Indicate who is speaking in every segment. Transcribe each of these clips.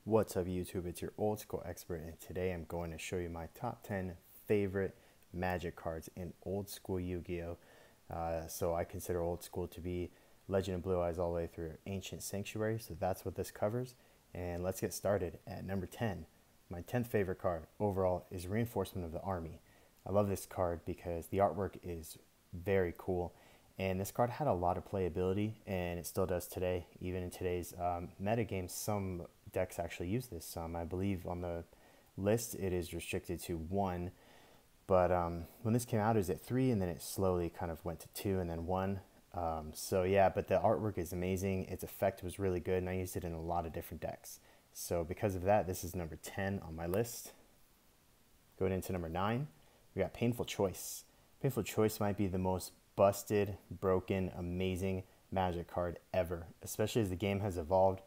Speaker 1: What's up YouTube, it's your old school expert, and today I'm going to show you my top 10 favorite Magic cards in old school Yu-Gi-Oh! So I consider old school to be Legend of Blue Eyes all the way through Ancient Sanctuary, so that's what this covers. And let's get started at number 10. My 10th favorite card overall is Reinforcement of the Army. I love this card because the artwork is very cool, and this card had a lot of playability, and it still does today. Even in today's meta games, some decks actually use this. I believe on the list it is restricted to 1, but when this came out it was at 3, and then it slowly kind of went to 2 and then 1. So yeah, but the artwork is amazing. Its effect was really good, and I used it in a lot of different decks. So because of that, this is number 10 on my list. Going into number 9, we got Painful Choice. Painful Choice might be the most busted, broken, amazing Magic card ever, especially as the game has evolved.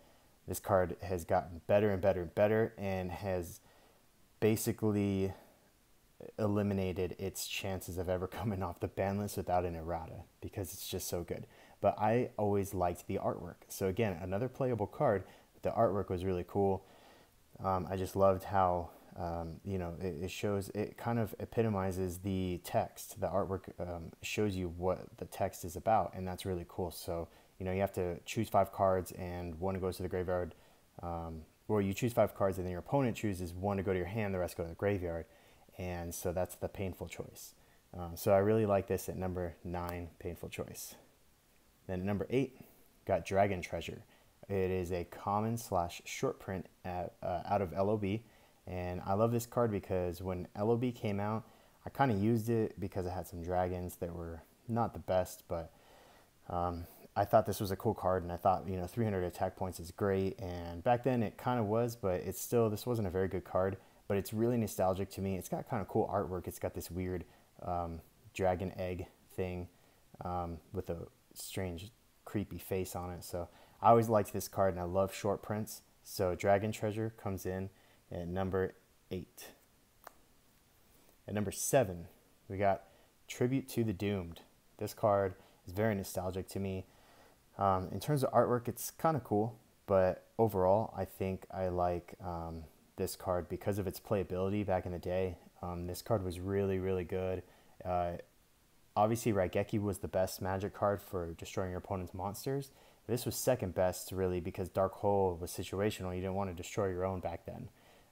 Speaker 1: This card has gotten better and better and better, and has basically eliminated its chances of ever coming off the ban list without an errata, because it's just so good. But I always liked the artwork. So again, another playable card. The artwork was really cool. I just loved how it shows, it kind of epitomizes the text. The artwork shows you what the text is about, and that's really cool. So you have to choose 5 cards, and one goes to the graveyard, or you choose 5 cards, and then your opponent chooses 1 to go to your hand, the rest go to the graveyard, and so that's the Painful Choice. So I really like this at number 9, Painful Choice. Then at number 8, got Dragon Treasure. It is a common / short print out of LOB, and I love this card because when LOB came out, I kind of used it because it had some dragons that were not the best, but I thought this was a cool card, and I thought 300 attack points is great, and back then it kind of was, but this wasn't a very good card. But it's really nostalgic to me. It's got kind of cool artwork. It's got this weird dragon egg thing with a strange creepy face on it. So I always liked this card, and I love short prints. So Dragon Treasure comes in at number 8. At number 7, we got Tribute to the Doomed. This card is very nostalgic to me. In terms of artwork, it's kind of cool, but overall, I think I like this card because of its playability back in the day. This card was really, really good. Obviously, Raigeki was the best Magic card for destroying your opponent's monsters. This was second best, really, because Dark Hole was situational. You didn't want to destroy your own back then.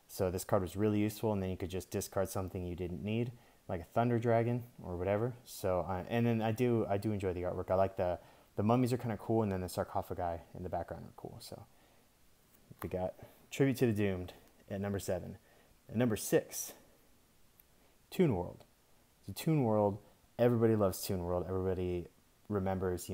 Speaker 1: So this card was really useful, and then you could just discard something you didn't need, like a Thunder Dragon or whatever. So, and then I do enjoy the artwork. I like the mummies are kind of cool, and then the sarcophagi in the background are cool. So we got Tribute to the Doomed at number 7. At number 6, Toon World. So Toon World, everybody loves Toon World. Everybody remembers,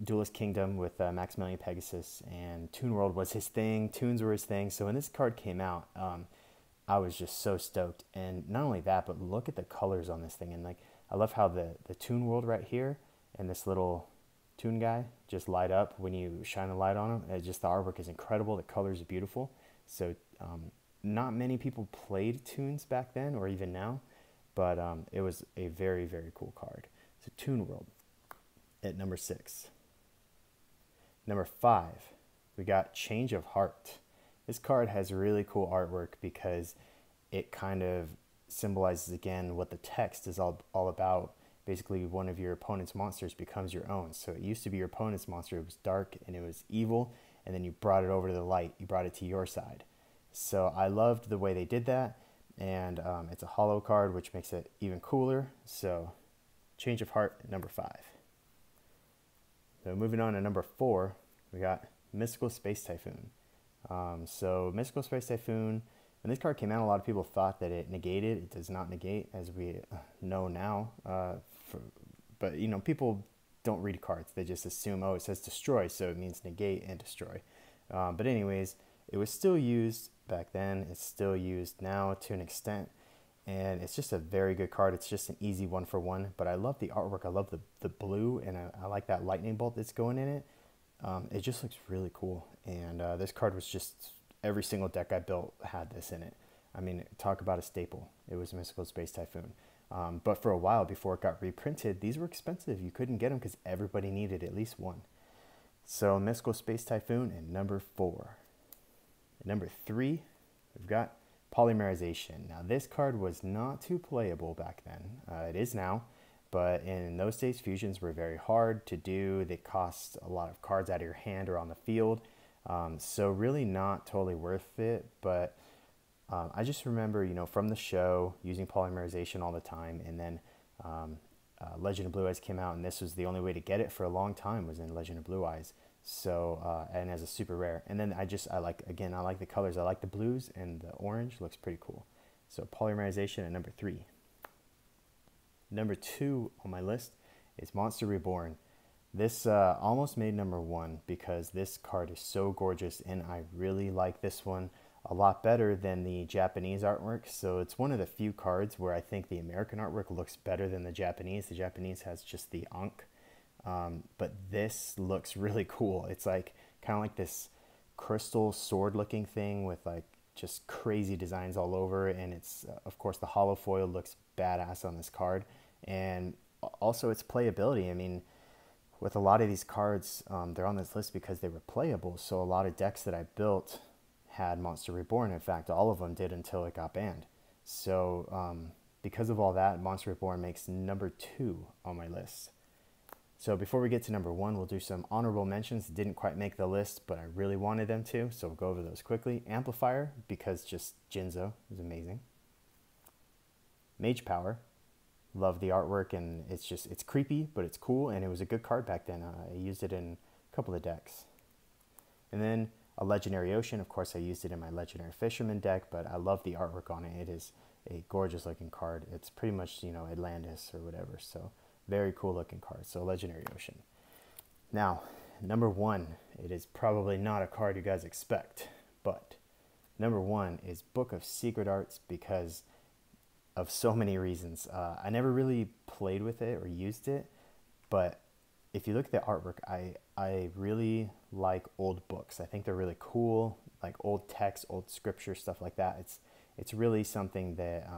Speaker 1: Duelist Kingdom with Maximilian Pegasus, and Toon World was his thing. Toons were his thing. So when this card came out, I was just so stoked. And not only that, but look at the colors on this thing. And I love how the Toon World right here and this little Toon guy just light up when you shine the light on him. The artwork is incredible. The colors are beautiful. So not many people played Toons back then or even now, but it was a very, very cool card. So Toon World at number 6. Number 5, we got Change of Heart. This card has really cool artwork because it kind of symbolizes again what the text is all about. Basically, one of your opponent's monsters becomes your own. So it used to be your opponent's monster. It was dark and it was evil, and then you brought it over to the light. You brought it to your side. So I loved the way they did that, and it's a hollow card, which makes it even cooler. So Change of Heart at number 5. So moving on to number 4, we got Mystical Space Typhoon. So Mystical Space Typhoon, when this card came out, a lot of people thought that it negated. It does not negate, as we know now. But people don't read cards. They just assume, oh, it says destroy, so it means negate and destroy. But anyways, it was still used back then. It's still used now to an extent. And it's just a very good card. It's just an easy 1-for-1. But I love the artwork. I love the blue, and I like that lightning bolt that's going in it. It just looks really cool. And this card was just, every single deck I built had this in it. I mean, talk about a staple. It was Mystical Space Typhoon. But for a while, before it got reprinted, these were expensive. You couldn't get them because everybody needed at least one. So Mystical Space Typhoon in number 4. At number 3, we've got Polymerization. Now this card was not too playable back then. It is now, but in those days fusions were very hard to do. They cost a lot of cards out of your hand or on the field. So really not totally worth it, but I just remember, from the show using polymerization all the time, and then Legend of Blue Eyes came out, and this was the only way to get it for a long time, was in Legend of Blue Eyes. So and as a super rare, and then I like the colors. I like the blues, and the orange looks pretty cool. So polymerization at number 3. Number 2 on my list is Monster Reborn. This almost made number 1 because this card is so gorgeous, and I really like this one a lot better than the Japanese artwork. So it's one of the few cards where I think the American artwork looks better than the Japanese. The Japanese has just the Ankh, but this looks really cool. It's like kind of like this crystal sword looking thing with like just crazy designs all over, and it's of course the hollow foil looks badass on this card, and also its playability. I mean, with a lot of these cards, they're on this list because they were playable. So a lot of decks that I built had Monster Reborn. In fact, all of them did until it got banned. So because of all that, Monster Reborn makes number 2 on my list. So before we get to number 1, we'll do some honorable mentions. Didn't quite make the list, but I really wanted them to, so we'll go over those quickly. Amplifier, because just Jinzo is amazing. Mage Power, love the artwork, and it's creepy, but it's cool, and it was a good card back then. I used it in a couple of decks. And then a Legendary Ocean, of course I used it in my Legendary Fisherman deck, but I love the artwork on it. It is a gorgeous looking card. It's pretty much, Atlantis or whatever, so very cool looking card. So Legendary Ocean. Now, number 1, it is probably not a card you guys expect, but number 1 is Book of Secret Arts because of so many reasons. I never really played with it or used it, but if you look at the artwork, I really like old books. I think they're really cool, like old text, old scripture, stuff like that. It's really something that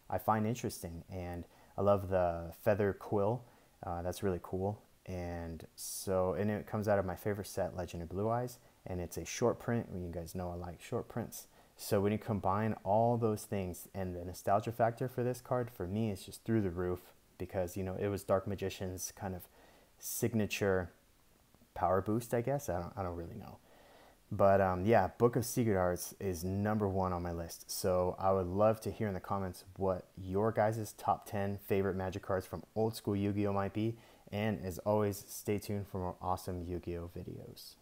Speaker 1: I find interesting, and I love the feather quill. That's really cool. And it comes out of my favorite set, Legend of Blue Eyes, and it's a short print. You guys know I like short prints. So when you combine all those things, and the nostalgia factor for this card, for me, is just through the roof, because, it was Dark Magician's kind of signature power boost, I guess. I don't really know. But yeah, Book of Secret Arts is number 1 on my list. So I would love to hear in the comments what your guys' top 10 favorite Magic cards from old school Yu-Gi-Oh might be. And as always, stay tuned for more awesome Yu-Gi-Oh videos.